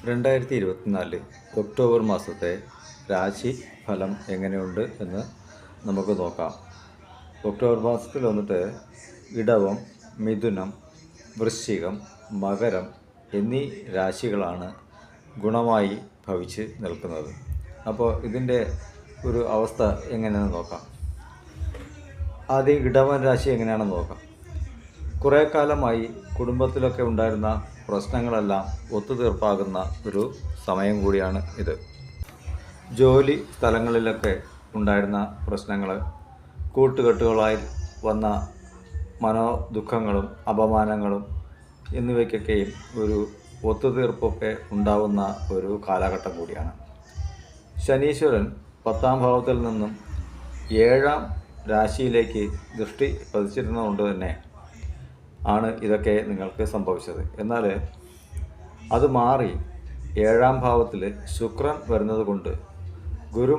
2024 October മാസത്തെ രാശി ഫലം എങ്ങനെയുണ്ട് എന്ന് നമുക്ക് നോക്കാം. ഒക്ടോബർ മാസത്തിൽ വന്നിട്ട് ഇടവം, മിഥുനം, വൃശ്ചികം, മകരം എന്നീ രാശികളാണ് ഗുണമായി ഭവിച്ച് നിൽക്കുന്നത്. അപ്പോൾ ഇതിൻ്റെ ഒരു അവസ്ഥ എങ്ങനെയാണെന്ന് നോക്കാം. ആദ്യം ഇടവൻ രാശി എങ്ങനെയാണെന്ന് നോക്കാം. കുറേ കാലമായി കുടുംബത്തിലൊക്കെ ഉണ്ടായിരുന്ന പ്രശ്നങ്ങളെല്ലാം ഒത്തുതീർപ്പാകുന്ന ഒരു സമയം കൂടിയാണ് ഇത്. ജോലി സ്ഥലങ്ങളിലൊക്കെ ഉണ്ടായിരുന്ന പ്രശ്നങ്ങൾ, കൂട്ടുകെട്ടുകളായി വന്ന മനോദുഃഖങ്ങളും അപമാനങ്ങളും എന്നിവയ്ക്കൊക്കെയും ഒരു ഒത്തുതീർപ്പൊക്കെ ഉണ്ടാവുന്ന ഒരു കാലഘട്ടം കൂടിയാണ്. ശനീശ്വരൻ 10ാം ഭാവത്തിൽ നിന്നും 7ാം രാശിയിലേക്ക് ദൃഷ്ടി പതിച്ചിരുന്നതുകൊണ്ട് തന്നെ ആണ് ഇതൊക്കെ നിങ്ങൾക്ക് സംഭവിച്ചത്. എന്നാൽ അത് മാറി 7ാം ഭാവത്തിൽ ശുക്രൻ വരുന്നത് കൊണ്ട് ഗുരു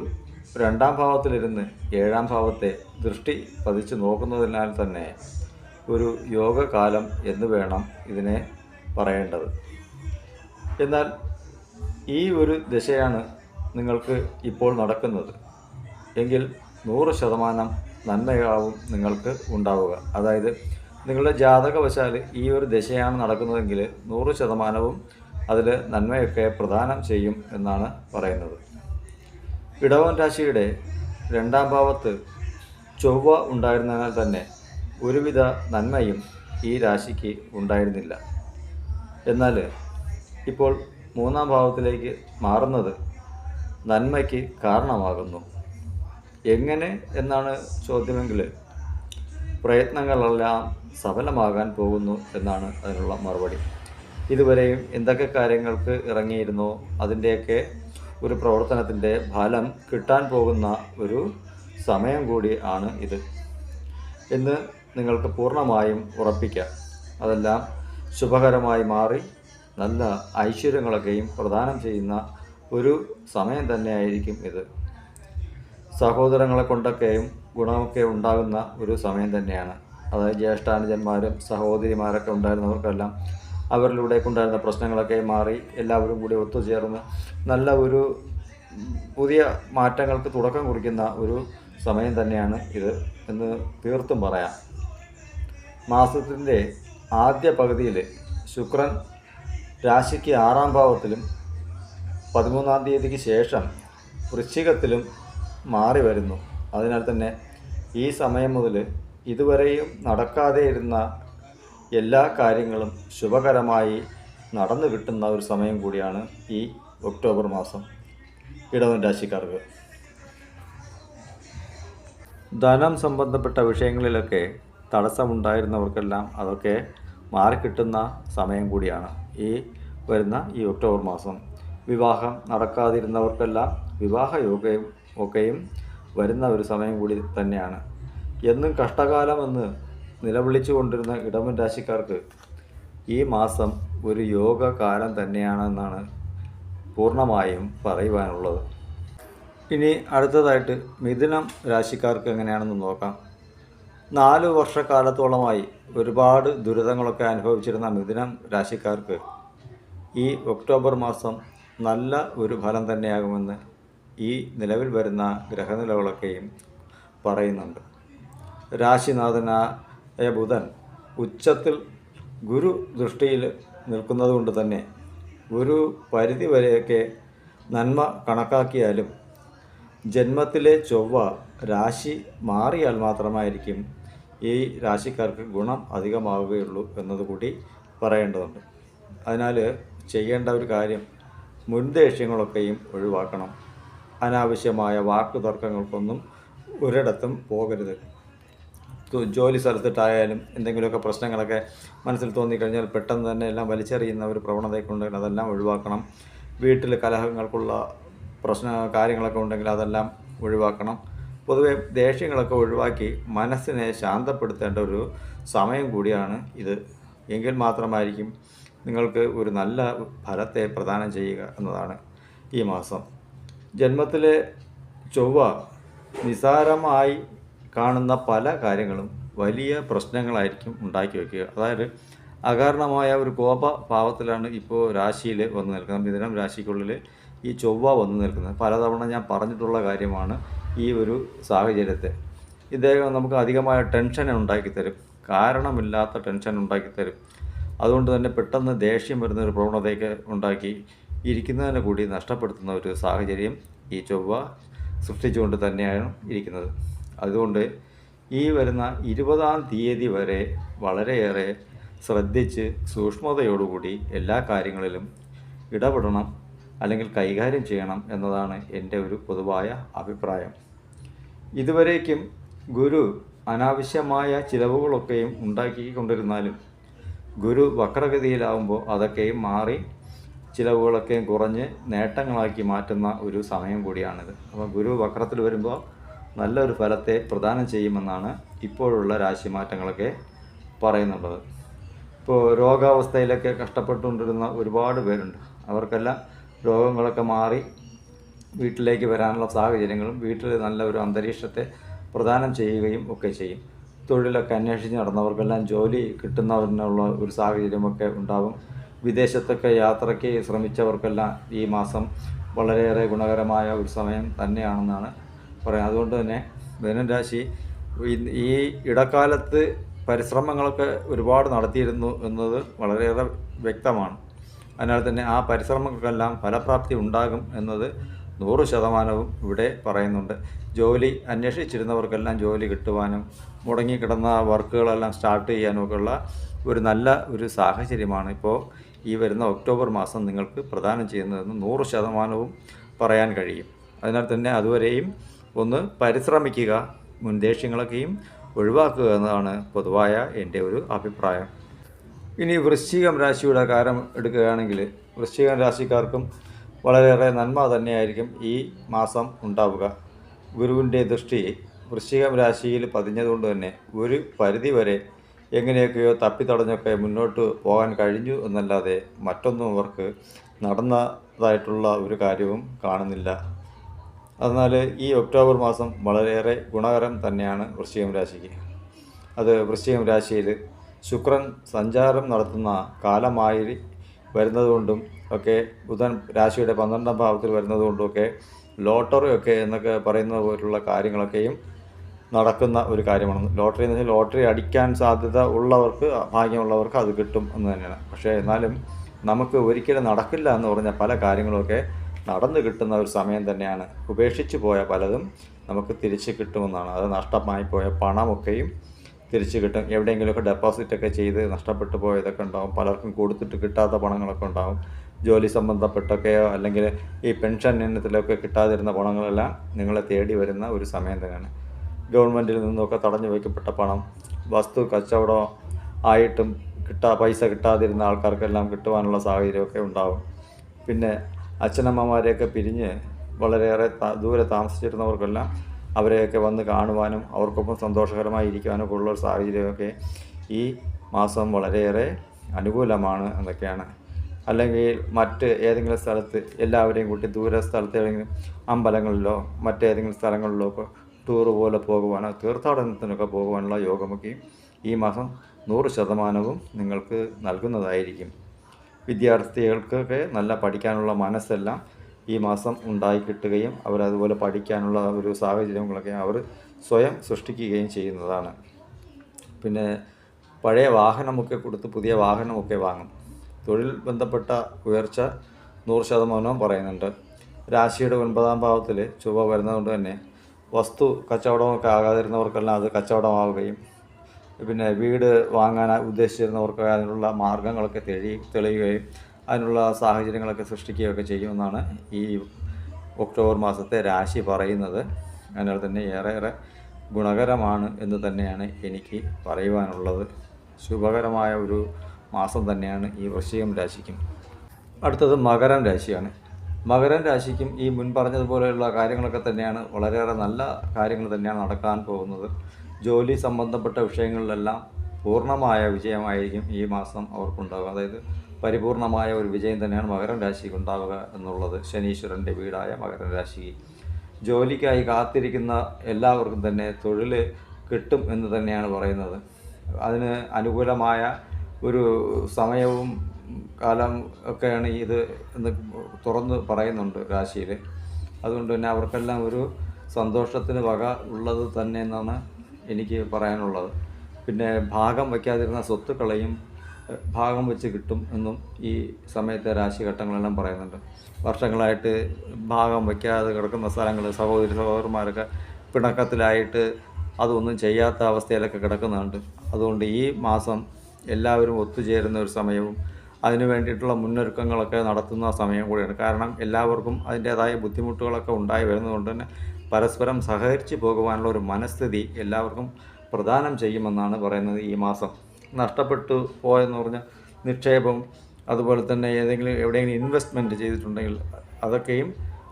2ാം ഭാവത്തിലിരുന്ന് 7ാം ഭാവത്തെ ദൃഷ്ടി പതിച്ച് നോക്കുന്നതിനാൽ തന്നെ ഒരു യോഗകാലം എന്ന് വേണം ഇതിനെ പറയേണ്ടത്. എന്നാൽ ഈ ഒരു ദശയാണ് നിങ്ങൾക്ക് ഇപ്പോൾ നടക്കുന്നത് എങ്കിൽ 100% നന്മയാവും നിങ്ങൾക്ക് ഉണ്ടാവുക. അതായത് നിങ്ങളുടെ ജാതകവശാൽ ഈ ഒരു ദശയാണ് നടക്കുന്നതെങ്കിൽ 100% അതിൽ നന്മയൊക്കെ പ്രദാനം ചെയ്യും എന്നാണ് പറയുന്നത്. ഇടവൻ രാശിയുടെ 2ാം ഭാവത്ത് ചൊവ്വ ഉണ്ടായിരുന്നതിനാൽ തന്നെ ഒരുവിധ നന്മയും ഈ രാശിക്ക് ഉണ്ടായിരുന്നില്ല. എന്നാൽ ഇപ്പോൾ 3ാം ഭാവത്തിലേക്ക് മാറുന്നത് നന്മയ്ക്ക് കാരണമാകുന്നു. എങ്ങനെ എന്നാണ് ചോദ്യമെങ്കിൽ പ്രയത്നങ്ങളെല്ലാം സഫലമാകാൻ പോകുന്നു എന്നാണ് അതിനുള്ള മറുപടി. ഇതുവരെയും എന്തൊക്കെ കാര്യങ്ങൾക്ക് ഇറങ്ങിയിരുന്നോ അതിൻ്റെയൊക്കെ ഒരു പ്രവർത്തനത്തിൻ്റെ ഫലം കിട്ടാൻ പോകുന്ന ഒരു സമയം കൂടി ആണ് ഇത് എന്ന് നിങ്ങൾക്ക് പൂർണ്ണമായും ഉറപ്പിക്കാം. അതെല്ലാം ശുഭകരമായി മാറി നല്ല ഐശ്വര്യങ്ങളൊക്കെയും പ്രദാനം ചെയ്യുന്ന ഒരു സമയം തന്നെയായിരിക്കും ഇത്. സഹോദരങ്ങളെ കൊണ്ടൊക്കെയും ഗുണമൊക്കെ ഉണ്ടാകുന്ന ഒരു സമയം തന്നെയാണ്. അതായത് ജ്യേഷ്ഠാനുജന്മാരും സഹോദരിമാരൊക്കെ ഉണ്ടായിരുന്നവർക്കെല്ലാം അവരിലൂടെയൊക്കെ ഉണ്ടായിരുന്ന പ്രശ്നങ്ങളൊക്കെ മാറി എല്ലാവരും കൂടി ഒത്തുചേർന്ന് നല്ല ഒരു പുതിയ മാറ്റങ്ങൾക്ക് തുടക്കം കുറിക്കുന്ന ഒരു സമയം തന്നെയാണ് ഇത് എന്ന് തീർത്തും പറയാം. മാസത്തിൻ്റെ ആദ്യ പകുതിയിൽ ശുക്രൻ രാശിക്ക് 6ാം ഭാവത്തിലും 13ാം തീയതിക്ക് ശേഷം വൃശ്ചികത്തിലും മാറി വരുന്നു. അതിനാൽ തന്നെ ഈ സമയം മുതൽ ഇതുവരെയും നടക്കാതെ ഇരുന്ന എല്ലാ കാര്യങ്ങളും ശുഭകരമായി നടന്നു കിട്ടുന്ന ഒരു സമയം കൂടിയാണ് ഈ ഒക്ടോബർ മാസം ഇടവൻ രാശിക്കാർക്ക്. ധനം സംബന്ധപ്പെട്ട വിഷയങ്ങളിലൊക്കെ തടസ്സമുണ്ടായിരുന്നവർക്കെല്ലാം അതൊക്കെ മാറിക്കിട്ടുന്ന സമയം കൂടിയാണ് ഈ വരുന്ന ഈ ഒക്ടോബർ മാസം. വിവാഹം നടക്കാതിരുന്നവർക്കെല്ലാം വിവാഹ യോഗയും ഒക്കെയും വരുന്ന ഒരു സമയം കൂടി തന്നെയാണ്. എന്നും കഷ്ടകാലമെന്ന് നിലവിളിച്ചു കൊണ്ടിരുന്ന ഇടവൻ രാശിക്കാർക്ക് ഈ മാസം ഒരു യോഗകാലം തന്നെയാണെന്നാണ് പൂർണ്ണമായും പറയുവാനുള്ളത്. ഇനി അടുത്തതായിട്ട് മിഥുനം രാശിക്കാർക്ക് എങ്ങനെയാണെന്ന് നോക്കാം. 4 വർഷക്കാലത്തോളമായി ഒരുപാട് ദുരിതങ്ങളൊക്കെ അനുഭവിച്ചിരുന്ന മിഥുനം രാശിക്കാർക്ക് ഈ ഒക്ടോബർ മാസം നല്ല ഒരു ഫലം തന്നെയാകുമെന്ന് ഈ നിലവിൽ വരുന്ന ഗ്രഹനിലകളൊക്കെയും പറയുന്നുണ്ട്. രാശിനാഥനായ ബുധൻ ഉച്ചത്തിൽ ഗുരു ദൃഷ്ടിയിൽ നിൽക്കുന്നത് കൊണ്ട് തന്നെ ഒരു പരിധി വരെയൊക്കെ നന്മ കണക്കാക്കിയാലും ജന്മത്തിലെ ചൊവ്വ രാശി മാറിയാൽ മാത്രമായിരിക്കും ഈ രാശിക്കാർക്ക് ഗുണം അധികമാവുകയുള്ളൂ എന്നതുകൂടി പറയേണ്ടതുണ്ട്. അതിനാൽ ചെയ്യേണ്ട ഒരു കാര്യം മുൻദേഷ്യങ്ങളൊക്കെയും ഒഴിവാക്കണം. അനാവശ്യമായ വാക്കുതർക്കങ്ങൾക്കൊന്നും ഒരിടത്തും പോകരുത്. ജോലി സ്ഥലത്തിട്ടായാലും എന്തെങ്കിലുമൊക്കെ പ്രശ്നങ്ങളൊക്കെ മനസ്സിൽ തോന്നിക്കഴിഞ്ഞാൽ പെട്ടെന്ന് തന്നെ എല്ലാം വലിച്ചെറിയുന്ന ഒരു പ്രവണതയൊക്കെ ഉണ്ടെങ്കിൽ അതെല്ലാം ഒഴിവാക്കണം. വീട്ടിൽ കലഹങ്ങൾക്കുള്ള കാര്യങ്ങളൊക്കെ ഉണ്ടെങ്കിൽ അതെല്ലാം ഒഴിവാക്കണം. പൊതുവെ ദേഷ്യങ്ങളൊക്കെ ഒഴിവാക്കി മനസ്സിനെ ശാന്തപ്പെടുത്തേണ്ട ഒരു സമയം കൂടിയാണ് ഇത്. എങ്കിൽ മാത്രമായിരിക്കും നിങ്ങൾക്ക് ഒരു നല്ല ഫലത്തെ പ്രദാനം ചെയ്യുക എന്നതാണ് ഈ മാസം. ജന്മത്തിലെ ചൊവ്വ നിസാരമായി കാണുന്ന പല കാര്യങ്ങളും വലിയ പ്രശ്നങ്ങളായിരിക്കും ഉണ്ടാക്കി വയ്ക്കുക. അതായത് അകാരണമായ ഒരു കോപഭാവത്തിലാണ് ഇപ്പോൾ രാശിയിൽ വന്ന് നിൽക്കുന്നത്. മിഥുനം രാശിക്കുള്ളിൽ ഈ ചൊവ്വ വന്ന് നിൽക്കുന്നത്. പലതവണ ഞാൻ പറഞ്ഞിട്ടുള്ള കാര്യമാണ്. ഈ ഒരു സാഹചര്യത്തെ ഇദ്ദേഹം നമുക്ക് അധികമായ ടെൻഷൻ ഉണ്ടാക്കിത്തരും, കാരണമില്ലാത്ത ടെൻഷൻ ഉണ്ടാക്കിത്തരും. അതുകൊണ്ട് തന്നെ പെട്ടെന്ന് ദേഷ്യം വരുന്ന ഒരു പ്രവണതയൊക്കെ ഉണ്ടാക്കി ഇരിക്കുന്നതിനെ കൂടി നഷ്ടപ്പെടുത്തുന്ന ഒരു സാഹചര്യം ഈ ചൊവ്വ സൃഷ്ടിച്ചുകൊണ്ട് തന്നെയാണ് ഇരിക്കുന്നത്. അതുകൊണ്ട് ഈ വരുന്ന 20-ാം തീയതി വരെ വളരെയേറെ ശ്രദ്ധിച്ച് സൂക്ഷ്മതയോടുകൂടി എല്ലാ കാര്യങ്ങളിലും ഇടപെടണം, അല്ലെങ്കിൽ കൈകാര്യം ചെയ്യണം എന്നതാണ് എൻ്റെ ഒരു പൊതുവായ അഭിപ്രായം. ഇതുവരേക്കും ഗുരു അനാവശ്യമായ ചിലവുകളൊക്കെയും ഉണ്ടാക്കിക്കൊണ്ടിരുന്നാലും ഗുരു വക്രഗതിയിലാവുമ്പോൾ അതൊക്കെയും മാറി ചിലവുകളൊക്കെയും കുറഞ്ഞ് നേട്ടങ്ങളാക്കി മാറ്റുന്ന ഒരു സമയം കൂടിയാണിത്. അപ്പോൾ ഗുരു വക്രത്തിൽ വരുമ്പോൾ നല്ലൊരു ഫലത്തെ പ്രദാനം ചെയ്യുമെന്നാണ് ഇപ്പോഴുള്ള രാശിമാറ്റങ്ങളൊക്കെ പറയുന്നുള്ളത്. ഇപ്പോൾ രോഗാവസ്ഥയിലൊക്കെ കഷ്ടപ്പെട്ടുകൊണ്ടിരുന്ന ഒരുപാട് പേരുണ്ട്. അവർക്കെല്ലാം രോഗങ്ങളൊക്കെ മാറി വീട്ടിലേക്ക് വരാനുള്ള സാഹചര്യങ്ങളും വീട്ടിൽ നല്ല ഒരു അന്തരീക്ഷത്തെ പ്രദാനം ചെയ്യുകയും ഒക്കെ ചെയ്യും. തൊഴിലൊക്കെ അന്വേഷിച്ച് നടന്നവർക്കെല്ലാം ജോലി കിട്ടുന്നതിനുള്ള ഒരു സാഹചര്യമൊക്കെ ഉണ്ടാകും. വിദേശത്തൊക്കെ യാത്രയ്ക്ക് ശ്രമിച്ചവർക്കെല്ലാം ഈ മാസം വളരെയേറെ ഗുണകരമായ ഒരു സമയം തന്നെയാണെന്നാണ് പറയാം. അതുകൊണ്ട് തന്നെ മിഥുനം രാശി ഈ ഇടക്കാലത്ത് പരിശ്രമങ്ങളൊക്കെ ഒരുപാട് നടത്തിയിരുന്നു എന്നത് വളരെയേറെ വ്യക്തമാണ്. അതിനാൽ തന്നെ ആ പരിശ്രമങ്ങൾക്കെല്ലാം ഫലപ്രാപ്തി ഉണ്ടാകും എന്നത് 100% ഇവിടെ പറയുന്നുണ്ട്. ജോലി അന്വേഷിച്ചിരുന്നവർക്കെല്ലാം ജോലി കിട്ടുവാനും മുടങ്ങിക്കിടന്ന വർക്കുകളെല്ലാം സ്റ്റാർട്ട് ചെയ്യാനുമൊക്കെയുള്ള ഒരു നല്ല ഒരു സാഹചര്യമാണ് ഇപ്പോൾ ഈ വരുന്ന ഒക്ടോബർ മാസം നിങ്ങൾക്ക് പ്രദാനം ചെയ്യുന്നതെന്ന് 100% പറയാൻ കഴിയും. അതിനാൽ തന്നെ അതുവരെയും ഒന്ന് പരിശ്രമിക്കുക, മുൻദേഷ്യങ്ങളൊക്കെയും ഒഴിവാക്കുക എന്നതാണ് പൊതുവായ എൻ്റെ ഒരു അഭിപ്രായം. ഇനി വൃശ്ചികം രാശിയുടെ കാര്യം എടുക്കുകയാണെങ്കിൽ വൃശ്ചികം രാശിക്കാർക്കും വളരെയേറെ നന്മ തന്നെയായിരിക്കും ഈ മാസം ഉണ്ടാവുക. ഗുരുവിൻ്റെ ദൃഷ്ടി വൃശ്ചികം രാശിയിൽ പതിഞ്ഞതുകൊണ്ട് തന്നെ ഒരു പരിധിവരെ എങ്ങനെയൊക്കെയോ തപ്പിത്തടഞ്ഞൊക്കെ മുന്നോട്ട് പോകാൻ കഴിഞ്ഞു എന്നല്ലാതെ മറ്റൊന്നും അവർക്ക് നടന്നതായിട്ടുള്ള ഒരു കാര്യവും കാണുന്നില്ല. എന്നാൽ ഈ ഒക്ടോബർ മാസം വളരെയേറെ ഗുണകരം തന്നെയാണ് വൃശ്ചികം രാശിക്ക്. അത് വൃശ്ചികം രാശിയിൽ ശുക്രൻ സഞ്ചാരം നടത്തുന്ന കാലമായി വരുന്നതുകൊണ്ടും ഒക്കെ ബുധൻ രാശിയുടെ 12-ാം ഭാവത്തിൽ വരുന്നതുകൊണ്ടുമൊക്കെ ലോട്ടറി ഒക്കെ എന്നൊക്കെ പറയുന്ന പോലുള്ള കാര്യങ്ങളൊക്കെയും നടക്കുന്ന ഒരു കാര്യമാണ്. ലോട്ടറി എന്ന് വെച്ചാൽ ലോട്ടറി അടിക്കാൻ സാധ്യത ഉള്ളവർക്ക്, ഭാഗ്യമുള്ളവർക്ക് അത് കിട്ടും എന്ന് തന്നെയാണ്. പക്ഷേ എന്നാലും നമുക്ക് ഒരിക്കലും നടക്കില്ല എന്ന് പറഞ്ഞ പല കാര്യങ്ങളുമൊക്കെ നടന്നു കിട്ടുന്ന ഒരു സമയം തന്നെയാണ്. ഉപേക്ഷിച്ച് പോയ പലതും നമുക്ക് തിരിച്ച് കിട്ടുമെന്നാണ്. അത് നഷ്ടമായി പോയ പണമൊക്കെയും തിരിച്ച് കിട്ടും. എവിടെയെങ്കിലുമൊക്കെ ഡെപ്പോസിറ്റൊക്കെ ചെയ്ത് നഷ്ടപ്പെട്ടു പോയതൊക്കെ ഉണ്ടാകും. പലർക്കും കൊടുത്തിട്ട് കിട്ടാത്ത പണങ്ങളൊക്കെ ഉണ്ടാകും. ജോലി സംബന്ധപ്പെട്ടൊക്കെയോ അല്ലെങ്കിൽ ഈ പെൻഷൻ ഇനത്തിലൊക്കെ കിട്ടാതിരുന്ന പണങ്ങളെല്ലാം നിങ്ങളെ തേടി വരുന്ന ഒരു സമയം തന്നെയാണ്. ഗവൺമെൻറ്റിൽ നിന്നൊക്കെ തടഞ്ഞു വയ്ക്കപ്പെട്ട പണം, വസ്തു കച്ചവടം ആയിട്ടും പൈസ കിട്ടാതിരുന്ന ആൾക്കാർക്കെല്ലാം കിട്ടുവാനുള്ള സാഹചര്യമൊക്കെ ഉണ്ടാകും. പിന്നെ അച്ഛനമ്മമാരെയൊക്കെ പിരിഞ്ഞ് വളരെയേറെ ദൂരെ താമസിച്ചിരുന്നവർക്കെല്ലാം അവരെയൊക്കെ വന്ന് കാണുവാനും അവർക്കൊപ്പം സന്തോഷകരമായി ഇരിക്കുവാനും ഒക്കെ ഉള്ള സാഹചര്യമൊക്കെ ഈ മാസം വളരെയേറെ അനുകൂലമാണ് എന്നൊക്കെയാണ്. അല്ലെങ്കിൽ മറ്റ് ഏതെങ്കിലും സ്ഥലത്ത് എല്ലാവരെയും കൂട്ടി ദൂര സ്ഥലത്ത് ഏതെങ്കിലും അമ്പലങ്ങളിലോ മറ്റേതെങ്കിലും സ്ഥലങ്ങളിലോ ഒക്കെ ടൂറ് പോലെ പോകുവാനോ തീർത്ഥാടനത്തിനൊക്കെ പോകുവാനുള്ള യോഗമൊക്കെ ഈ മാസം 100% നിങ്ങൾക്ക് നൽകുന്നതായിരിക്കും. വിദ്യാർത്ഥികൾക്കൊക്കെ നല്ല പഠിക്കാനുള്ള മനസ്സെല്ലാം ഈ മാസം ഉണ്ടായി കിട്ടുകയും അവരതുപോലെ പഠിക്കാനുള്ള ഒരു സാഹചര്യങ്ങളൊക്കെ അവർ സ്വയം സൃഷ്ടിക്കുകയും ചെയ്യുന്നതാണ്. പിന്നെ പഴയ വാഹനമൊക്കെ കൊടുത്ത് പുതിയ വാഹനമൊക്കെ വാങ്ങും. തൊഴിൽ ബന്ധപ്പെട്ട ഉയർച്ച 100% പറയുന്നുണ്ട്. രാശിയുടെ 9-ാം ഭാവത്തിൽ ചൊവ്വ വരുന്നതുകൊണ്ട് തന്നെ വസ്തു കച്ചവടമൊക്കെ ആകാതിരുന്നവർക്കെല്ലാം അത് കച്ചവടമാവുകയും പിന്നെ വീട് വാങ്ങാൻ ഉദ്ദേശിച്ചിരുന്നവർക്ക് അതിനുള്ള മാർഗങ്ങളൊക്കെ തെളിയുകയും അതിനുള്ള സാഹചര്യങ്ങളൊക്കെ സൃഷ്ടിക്കുകയൊക്കെ ചെയ്യുമെന്നാണ് ഈ ഒക്ടോബർ മാസത്തെ രാശി പറയുന്നത്. അതിനാൽ തന്നെ ഏറെ ഗുണകരമാണ് എന്ന് തന്നെയാണ് എനിക്ക് പറയുവാനുള്ളത്. ശുഭകരമായ ഒരു മാസം തന്നെയാണ് ഈ വൃശ്ചികം രാശിക്കും. അടുത്തത് മകരം രാശിയാണ്. മകരം രാശിക്കും ഈ മുൻ പറഞ്ഞതുപോലെയുള്ള കാര്യങ്ങളൊക്കെ തന്നെയാണ്, വളരെയേറെ നല്ല കാര്യങ്ങൾ തന്നെയാണ് നടക്കാൻ പോകുന്നത്. ജോലി സംബന്ധപ്പെട്ട വിഷയങ്ങളിലെല്ലാം പൂർണ്ണമായ വിജയമായിരിക്കും ഈ മാസം അവർക്കുണ്ടാവുക. അതായത് പരിപൂർണമായ ഒരു വിജയം തന്നെയാണ് മകരം രാശിക്ക് ഉണ്ടാവുക എന്നുള്ളത്. ശനീശ്വരൻ്റെ വീടായ മകരം രാശി ജോലിക്കായി കാത്തിരിക്കുന്ന എല്ലാവർക്കും തന്നെ തൊഴിൽ കിട്ടും എന്ന് തന്നെയാണ് പറയുന്നത്. അതിന് അനുകൂലമായ ഒരു സമയവും കാലം ഒക്കെയാണ് ഇത് എന്ന് തുറന്ന് പറയുന്നുണ്ട് രാശിയിൽ. അതുകൊണ്ട് തന്നെ അവർക്കെല്ലാം ഒരു സന്തോഷത്തിന് വക ഉള്ളത് തന്നെ എന്നാണ് എനിക്ക് പറയാനുള്ളത്. പിന്നെ ഭാഗം വയ്ക്കാതിരുന്ന സ്വത്തുക്കളെയും ഭാഗം വെച്ച് കിട്ടും എന്നും ഈ സമയത്തെ രാശിഘട്ടങ്ങളെല്ലാം പറയുന്നുണ്ട്. വർഷങ്ങളായിട്ട് ഭാഗം വയ്ക്കാതെ കിടക്കുന്ന സ്ഥലങ്ങൾ സഹോദരന്മാരൊക്കെ പിണക്കത്തിലായിട്ട് അതൊന്നും ചെയ്യാത്ത അവസ്ഥയിലൊക്കെ കിടക്കുന്നുണ്ട്. അതുകൊണ്ട് ഈ മാസം എല്ലാവരും ഒത്തുചേരുന്ന ഒരു സമയവും അതിനു വേണ്ടിയിട്ടുള്ള മുന്നൊരുക്കങ്ങളൊക്കെ നടത്തുന്ന സമയം കൂടിയാണ്. കാരണം എല്ലാവർക്കും അതിൻ്റേതായ ബുദ്ധിമുട്ടുകളൊക്കെ ഉണ്ടായി വരുന്നതുകൊണ്ട് തന്നെ പരസ്പരം സഹകരിച്ച് പോകുവാനുള്ള ഒരു മനസ്ഥിതി എല്ലാവർക്കും പ്രദാനം ചെയ്യുമെന്നാണ് പറയുന്നത്. ഈ മാസം നഷ്ടപ്പെട്ടു പോയെന്ന് പറഞ്ഞാൽ നിക്ഷേപം, അതുപോലെ തന്നെ എവിടെയെങ്കിലും ഇൻവെസ്റ്റ്മെൻറ്റ് ചെയ്തിട്ടുണ്ടെങ്കിൽ അതൊക്കെയും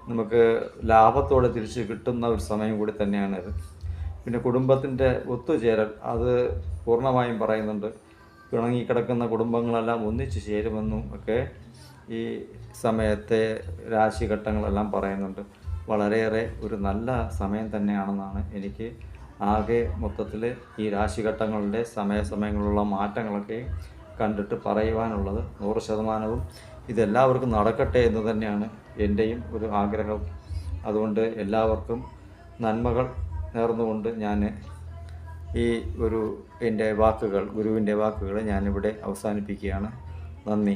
നമുക്ക് ലാഭത്തോടെ തിരിച്ച് കിട്ടുന്ന ഒരു സമയം കൂടി തന്നെയാണിത്. പിന്നെ കുടുംബത്തിൻ്റെ ഒത്തുചേരൽ അത് പൂർണ്ണമായും പറയുന്നുണ്ട്. പിണങ്ങിക്കിടക്കുന്ന കുടുംബങ്ങളെല്ലാം ഒന്നിച്ച് ചേരുമെന്നും ഒക്കെ ഈ സമയത്തെ രാശിഘട്ടങ്ങളെല്ലാം പറയുന്നുണ്ട്. വളരെയേറെ ഒരു നല്ല സമയം തന്നെയാണെന്നാണ് എനിക്ക് ആകെ മൊത്തത്തിൽ ഈ രാശിഘട്ടങ്ങളുടെ സമയങ്ങളിലുള്ള മാറ്റങ്ങളൊക്കെ കണ്ടിട്ട് പറയുവാനുള്ളത്. 100% ഇതെല്ലാവർക്കും നടക്കട്ടെ എന്ന് തന്നെയാണ് എൻ്റെയും ഒരു ആഗ്രഹം. അതുകൊണ്ട് എല്ലാവർക്കും നന്മകൾ നേർന്നുകൊണ്ട് ഞാൻ ഈ എൻ്റെ വാക്കുകൾ, ഗുരുവിൻ്റെ വാക്കുകൾ ഞാനിവിടെ അവസാനിപ്പിക്കുകയാണ്. നന്ദി.